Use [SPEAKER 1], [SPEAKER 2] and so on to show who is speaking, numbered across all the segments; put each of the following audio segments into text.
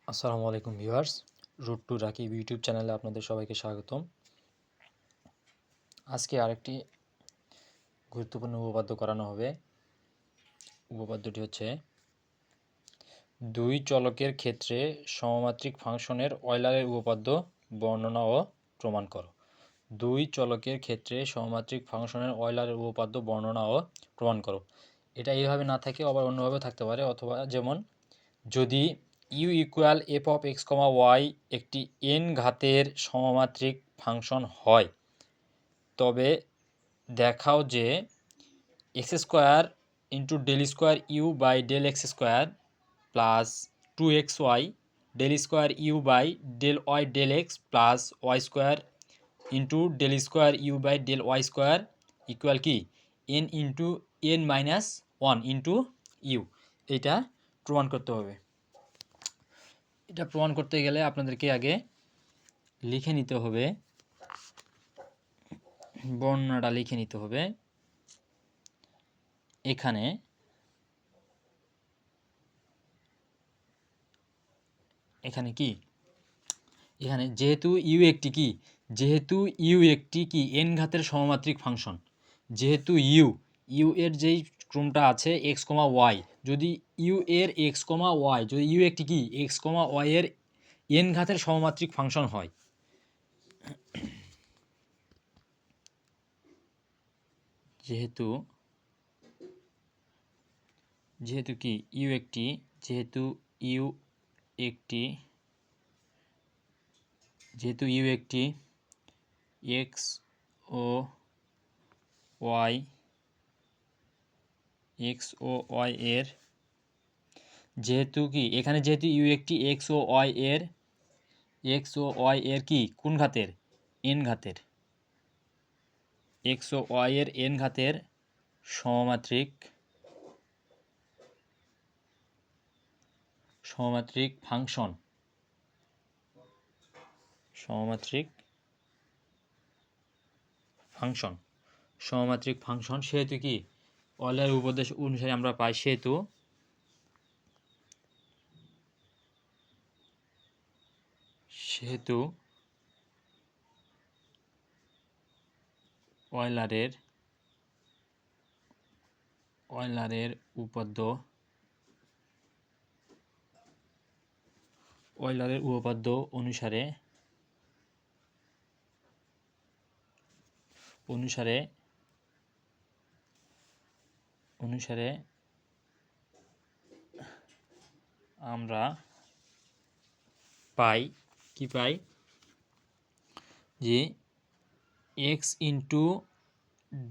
[SPEAKER 1] আসসালামু আলাইকুম ভিউয়ার্স, রুট টু রাকিব ইউটিউব চ্যানেলে আপনাদের সবাইকে স্বাগতম। আজকে আরেকটি গুরুত্বপূর্ণ উপপাদ্য করানো হবে। উপপাদ্যটি হচ্ছে দুই চলকের ক্ষেত্রে সমমাত্রিক ফাংশনের অয়লারের উপপাদ্য বর্ণনা ও প্রমাণ করো। দুই চলকের ক্ষেত্রে সমমাত্রিক ফাংশনের অয়লারের উপপাদ্য বর্ণনা ও প্রমাণ করো। এটা এইভাবে না থাকে, আবার অন্যভাবে থাকতে পারে, অথবা যেমন যদি u equal f of x comma y একটি এন ঘাতের সমমাত্রিক ফাংশন হয়, তবে দেখাও যে x square into del square u by del x square plus 2xy del square u by del y del x plus y square into del square u by del y square equal কি n into n minus one into u. এটা প্রমাণ করতে হবে। এটা প্রমাণ করতে গেলে আপনাদেরকে আগে লিখে নিতে হবে, বর্ণনাটা লিখে নিতে হবে। এখানে কি, এখানে যেহেতু ইউ একটি কি এন ঘাতের সমমাত্রিক ফাংশন, যেহেতু ইউ এর যেই ক্রমটা আছে এক্স কমা ওয়াই, যদি ইউ এর এক্স কমা ওয়াই, যদি ইউ একটি কি এক্স কমা ওয়াই এর এন ঘাতের সমমাত্রিক ফাংশন হয়, যেহেতু কি ইউ একটি এক্স ও ওয়াই এর, যেহেতু কি এখানে যেহেতু ইউ একটি এক্স ও ওয়াই এর কি কোন ঘাতের, এন ঘাতের, এক্স ও ওয়াই এর এন ঘাতের সমমাত্রিক ফাংশন, সেহেতু কি অয়লারের উপদেশ অনুসারে আমরা পাই, সেহেতু অয়লারের উপপাদ্য অনুসারে আমরা পাই যে x into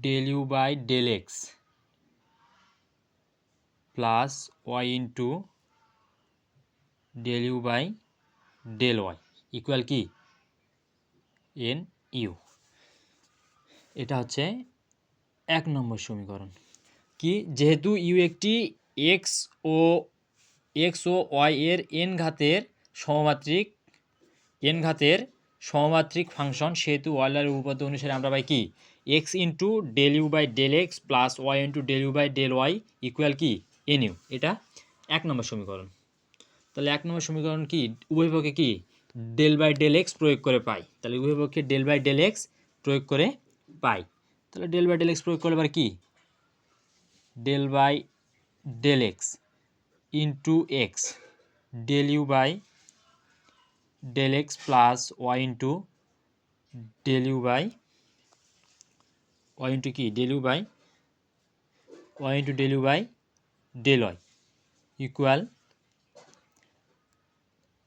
[SPEAKER 1] del u by del x plus y into del u by del y equal কি এন ইউ। এটা হচ্ছে 1 নম্বর সমীকরণ। কি, যেহেতু ইউ একটি এক্স ও ওয়াই এর এন ঘাতের সমমাত্রিক ফাংশন, সেহেতু অয়লারের উপপাদ্য অনুসারে আমরা পাই কি x into del u by del x plus y into del u by del y equal কি এন ইউ। এটা 1 নম্বর সমীকরণ। তাহলে 1 নম্বর সমীকরণ কি, উভয়পক্ষে কি ডেল বাই ডেল এক্স প্রয়োগ করে পাই। তাহলে উভয়পক্ষে ডেল বাই ডেল এক্স প্রয়োগ করে পাই। তাহলে ডেল বাই ডেল এক্স প্রয়োগ করলে এবার কি del by del x into x del u by del x plus y into del u by y into কি del u by y into del u by del y equal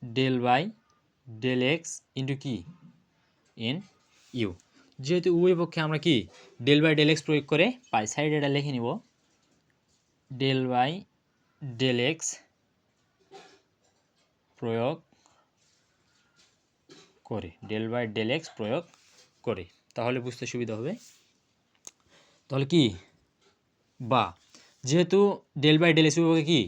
[SPEAKER 1] del by del x into কি n u. যেহেতু উভয় পক্ষে আমরা কি del by del x প্রয়োগ করে পাই, সাইডে এটা লিখে নিব ডেল বাই ডেল এক্স প্রয়োগ করে, তাহলে বুঝতে সুবিধা হবে। তাহলে কি বা যেহেতু ডেল বাই ডেল এক্স উভয়কে কি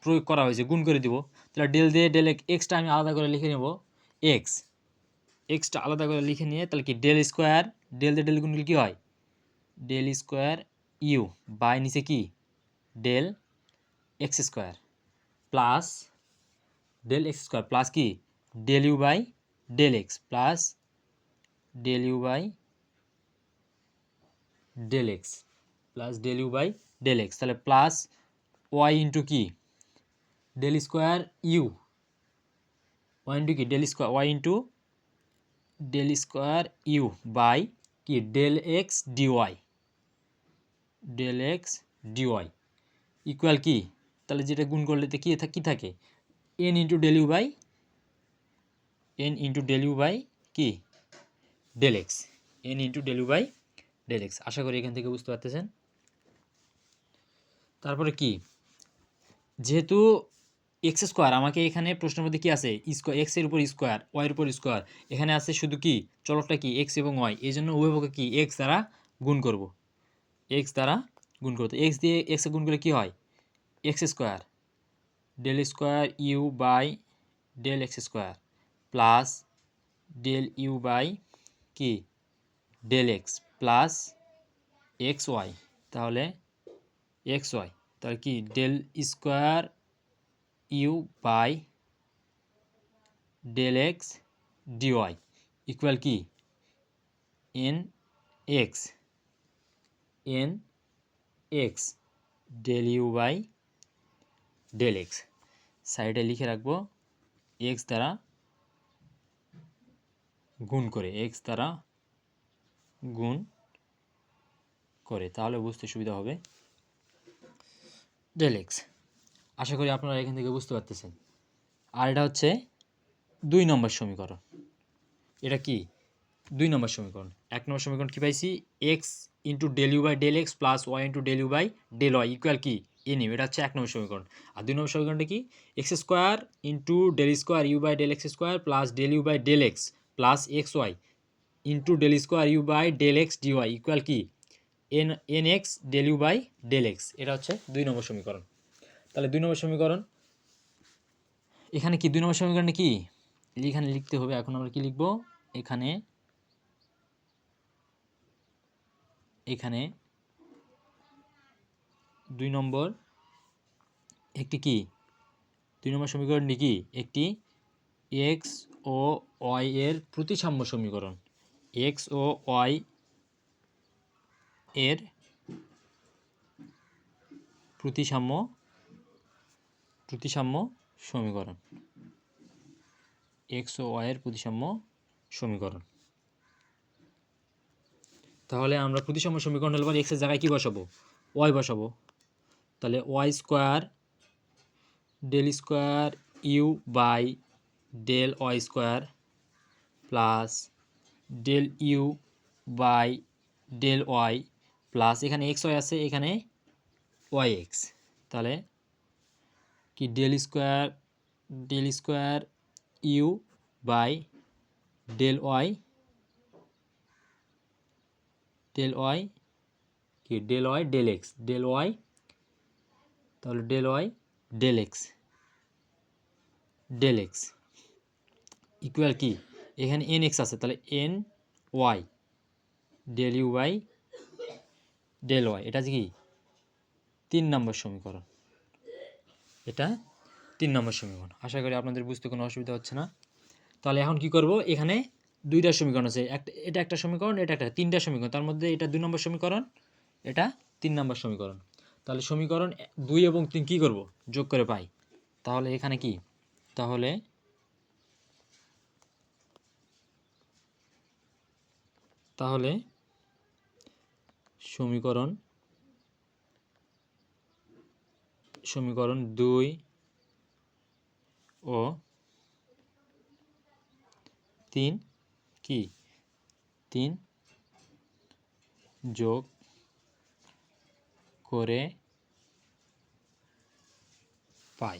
[SPEAKER 1] প্রয়োগ করা হয়েছে, গুণ করে দিব, তাহলে ডেল দিয়ে ডেল এক্সটা আমি আলাদা করে লিখে নেব, এক্সটা আলাদা করে লিখে নিয়ে তাহলে কি ডেল স্কোয়ার, ডেল দিয়ে ডেল গুণ করলে কী হয় ডেল স্কোয়ার ইউ বাই নিচে কি del x square plus del x square plus কি del u by del x plus del u by del x plus del u by del x, তাহলে plus y into কি del square u, y into কি del square y into del square u by কি del x d y, del x d y equal কি, তাহলে যেটা গুণ করলে তো কি থাকে n into del u by N into del u by কি del x, n into del u by del x. আশা করি এখান থেকে বুঝতে পারতেছেন। তারপরে কি, যেহেতু এক্স স্কোয়ার আমাকে এখানে প্রশ্নের মধ্যে কি আছে স্কোয়ার, এক্স এর উপর স্কোয়ার ওয়াই এর উপর স্কোয়ার, এখানে আছে শুধু কি চলকটা কি এক্স এবং ওয়াই, এই জন্য উভয়পক্ষে কি এক্স দ্বারা গুণ করব, এক্স দ্বারা গুণ করতে এক্স দিয়ে এক্সে গুণ করলে কি হয় x square del square u by del x square plus del u by কি del x plus x y, তাহলে এক্স ওয়াই তাহলে কি del square u by del x d y equal কি n x del u by del x, সাইডে লিখে রাখবো x দ্বারা গুণ করে, এক্স দ্বারা গুণ করে, তাহলে বুঝতে সুবিধা হবে ডেল এক্স। আশা করি আপনারা এখান থেকে বুঝতে পারতেছেন। আর এটা হচ্ছে 2 নম্বর সমীকরণ, এটা কি 2 নম্বর সমীকরণ। 1 নম্বর সমীকরণ কি পাইছি x into del u by del x plus y into del u by del y equal কি এন ইউ, এটা হচ্ছে 1 নম্বর সমীকরণ। আর 2 নম্বর সমীকরণটা কি x square into del square u by del x square plus del u by del x plus x y into del square u by del x d y equal কি n x del u by del x, এটা হচ্ছে 2 নম্বর সমীকরণ। তাহলে 2 নম্বর সমীকরণ এখানে কি 2 নম্বর সমীকরণে কি এখানে লিখতে হবে, এখন আমরা কি লিখব এখানে এখানে 2 নম্বর একটি কি 2 নম্বর সমীকরণটি কি একটি এক্স ও ওয়াই এর প্রতিসাম্য সমীকরণ, এক্স ও ওয়াই এর প্রতিসাম্য সমীকরণ, এক্স ও ওয়াই এর প্রতিসাম্য সমীকরণ। তাহলে আমরা প্রতিসাম্য সমীকরণ হলে পর এক্সের জায়গায় কি বসাবো ওয়াই বসাবো, তাহলে y square del square u by del y square plus del u by del y plus এখানে এক্স ওয়াই আছে এখানে ওয়াই এক্স, তাহলে কি del square u by del y কি del y del x del y, তাহলে del y del x equal কি এখানে n x আছে তাহলে n y del u by del y, এটা কি 3 নম্বর সমীকরণ, এটা 3 নম্বর সমীকরণ। আশা করি আপনাদের বুঝতে কোনো অসুবিধা হচ্ছে না। তাহলে এখন কি করব এখানে 2টা সমীকরণ আছে, এটা একটা সমীকরণ এটা একটা 3টা সমীকরণ, তার মধ্যে এটা 2 নম্বর সমীকরণ এটা 3 নম্বর সমীকরণ। তাহলে সমীকরণ 2 এবং 3 কি করব যোগ করে পাই, তাহলে এখানে কি তাহলে সমীকরণ 2 ও 3 কি 3 যোগ করে পাই,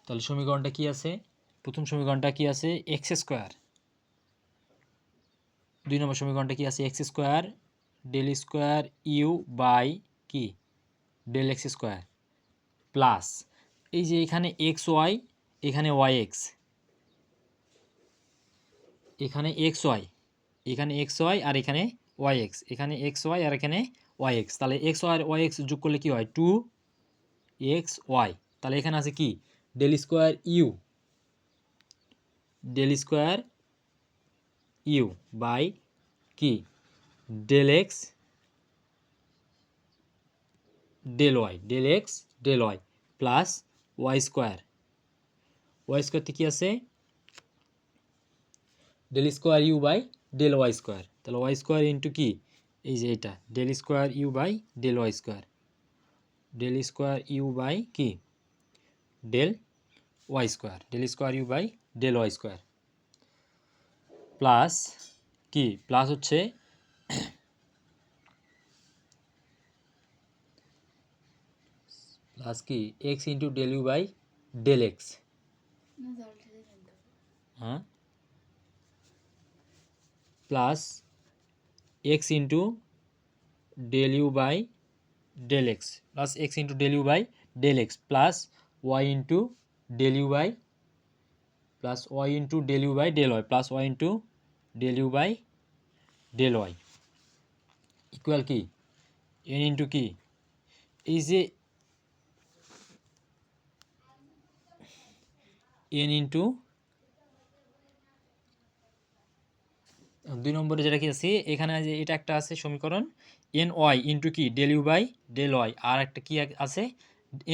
[SPEAKER 1] তাহলে সমীকরণটা কি আছে, প্রথম সমীকরণটা কি আছে এক্স স্কোয়ার, 2 নম্বর সমীকরণটা কি আছে x square del square u by কি ডেল এক্স স্কোয়ার প্লাস এই যে এখানে এক্স ওয়াই এখানে ওয়াই এক্স, এখানে এক্স ওয়াই আর এখানে ওয়াই এক্স, এখানে এক্স ওয়াই আর এখানে ওয়াই এক্স, তাহলে এক্স ওয়াই আর ওয়াই এক্স যোগ করলে কি হয় 2xy। তাহলে এখানে আছে কি ডেল স্কোয়ার ইউ বাই কি del x del y plus y square থেকে কি আছে del square u by del y square. তাহলে ওয়াই স্কোয়ার ইন্টু কি এই যে এটা del square u by del y square কি del u by del y square plus কি প্লাস হচ্ছে প্লাস কি x into del u by del x, হ্যাঁ plus x into del u by del x plus y into del u by del y equal কি n into কি এই যে N into 2 নম্বরে যেটা কি আছে এখানে যে এটা একটা আছে সমীকরণ এন ওয়াই ইন্টু কি del u by del y, আর একটা কি আছে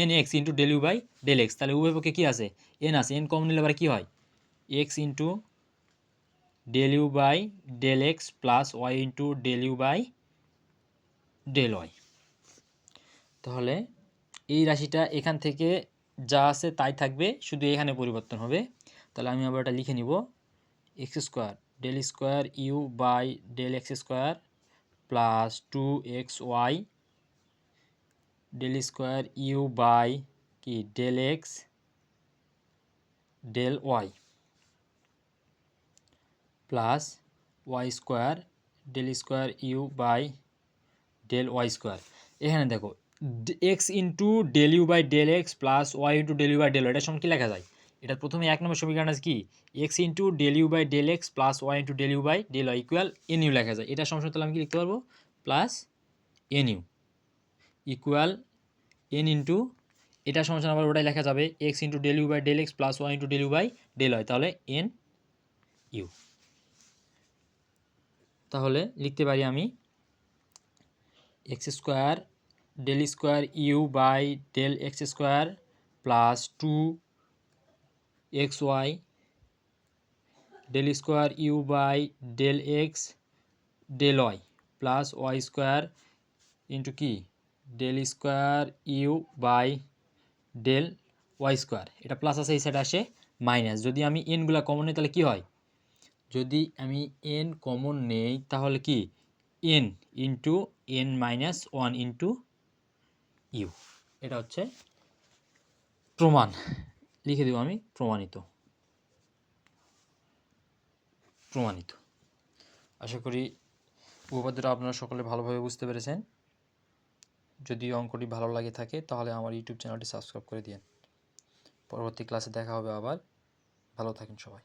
[SPEAKER 1] n x into del u by del x. তাহলে উভয় পক্ষে কি আছে এন আছে, এন কমন নিলে আবার কি হয় x into del u by del x plus y into del u by del y. তাহলে এই রাশিটা এখান থেকে যা আছে তাই থাকবে, শুধু এখানে পরিবর্তন হবে। তাহলে আমি আবার এটা লিখে নিব x square del square u by del x square plus 2xy del square u by কি del x del y plus y square del square u by del y square. এখানে দেখো x into del u by del x plus y into del u by del y, এটার সঙ্গে কী লেখা যায় এটা প্রথমে 1 number সমীকরণ আছে কি x into del u by del x plus y into del u by del y equal n u লেখা যায়। এটার সমস্যা তাহলে আমি কি লিখতে পারবো plus n u equal n into এটার সমস্যা আবার ওটাই লেখা যাবে x into del u by del x plus y into del u by del y, তাহলে এন ইউ। তাহলে লিখতে পারি আমি x square del square u by del x square plus 2xy del square u by del x del y plus y square into কি del square u by del y square. এটা plus আছে এই সাইডে আসে minus, যদি আমি এনগুলা common নিই তাহলে কি হয় যদি আমি এন কমন নেই তাহলে কি n into n minus 1 into u. এটা হচ্ছে প্রমাণ, লিখে দেব আমি প্রমাণিত। আশা করি উপপাদ্যটা আপনারা সকলে ভালোভাবে বুঝতে পেরেছেন। যদি অঙ্কটি ভালো লাগে থাকে তাহলে আমার ইউটিউব চ্যানেলটি সাবস্ক্রাইব করে দিন। পরবর্তী ক্লাসে দেখা হবে আবার। ভালো থাকেন সবাই।